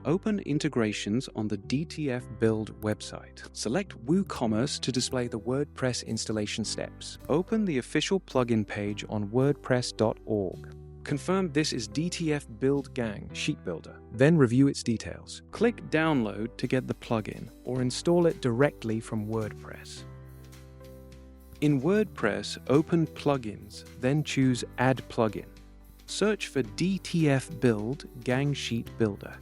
Open integrations on the DTFbuild website. Select WooCommerce to display the WordPress installation steps. Open the official plugin page on WordPress.org. Confirm this is DTFbuild Gang Sheet Builder, then review its details. Click Download to get the plugin, or install it directly from WordPress. In WordPress, open Plugins, then choose Add Plugin. Search for DTFbuild Gang Sheet Builder.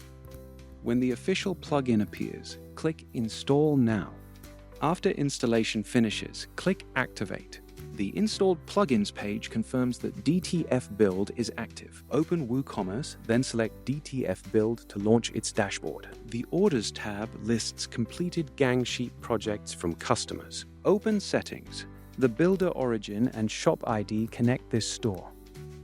When the official plugin appears, click Install Now. After installation finishes, click Activate. The installed plugins page confirms that DTFbuild is active. Open WooCommerce, then select DTFbuild to launch its dashboard. The Orders tab lists completed Gang Sheet projects from customers. Open Settings. The builder origin and shop ID connect this store.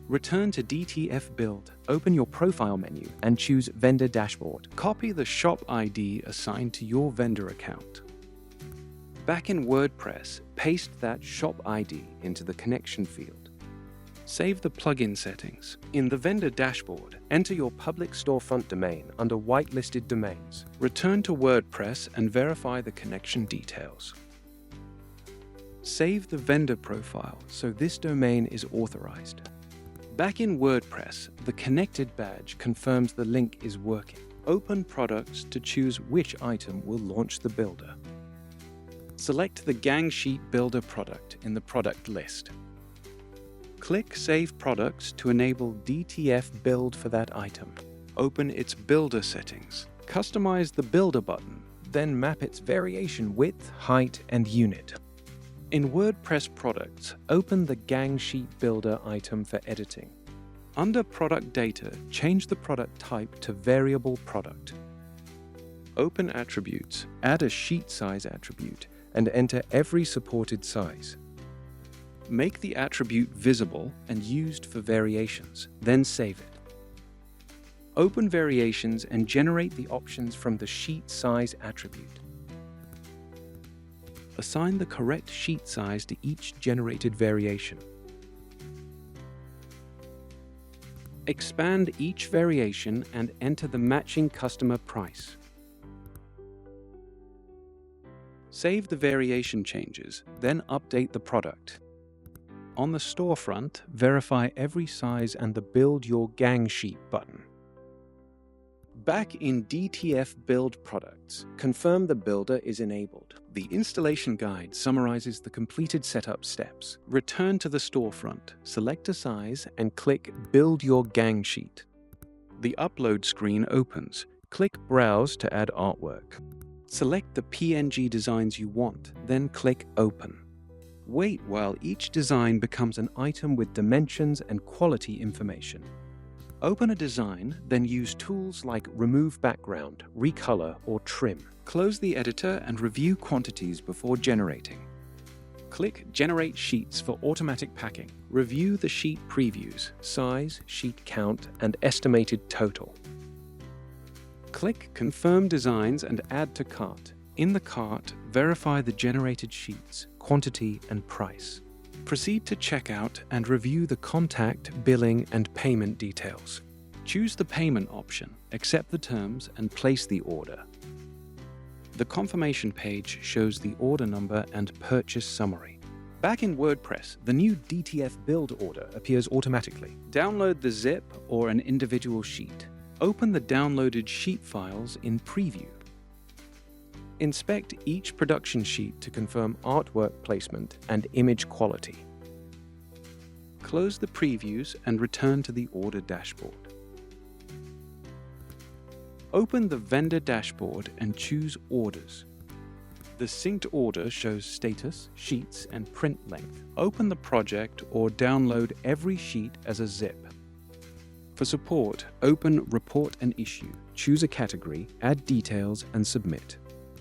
Return to DTFbuild, open your profile menu, and choose Vendor Dashboard. Copy the shop ID assigned to your vendor account. Back in WordPress, paste that shop ID into the connection field. Save the plugin settings. In the Vendor Dashboard, enter your public storefront domain under whitelisted domains. Return to WordPress and verify the connection details. Save the vendor profile so this domain is authorized. Back in WordPress, the connected badge confirms the link is working. Open Products to choose which item will launch the builder. Select the Gang Sheet Builder product in the product list. Click Save Products to enable DTFbuild for that item. Open its builder settings. Customize the builder button, then map its variation width, height, and unit. In WordPress Products, open the Gang Sheet Builder item for editing. Under Product Data, change the product type to Variable Product. Open Attributes, add a sheet size attribute, and enter every supported size. Make the attribute visible and used for variations, then save it. Open Variations and generate the options from the sheet size attribute. Assign the correct sheet size to each generated variation. Expand each variation and enter the matching customer price. Save the variation changes, then update the product. On the storefront, verify every size and the Build Your Gang Sheet button. Back in DTFbuild Products, confirm the builder is enabled. The installation guide summarizes the completed setup steps. Return to the storefront, select a size, and click Build Your Gang Sheet. The upload screen opens. Click Browse to add artwork. Select the PNG designs you want, then click Open. Wait while each design becomes an item with dimensions and quality information. Open a design, then use tools like Remove Background, Recolor, or Trim. Close the editor and review quantities before generating. Click Generate Sheets for automatic packing. Review the sheet previews, size, sheet count, and estimated total. Click Confirm Designs and Add to Cart. In the cart, verify the generated sheets, quantity, and price. Proceed to checkout and review the contact, billing, and payment details. Choose the payment option, accept the terms, and place the order. The confirmation page shows the order number and purchase summary. Back in WordPress, the new DTFbuild order appears automatically. Download the zip or an individual sheet. Open the downloaded sheet files in Preview. Inspect each production sheet to confirm artwork placement and image quality. Close the previews and return to the order dashboard. Open the vendor dashboard and choose Orders. The synced order shows status, sheets, and print length. Open the project or download every sheet as a zip. For support, open Report an Issue, choose a category, add details, and submit.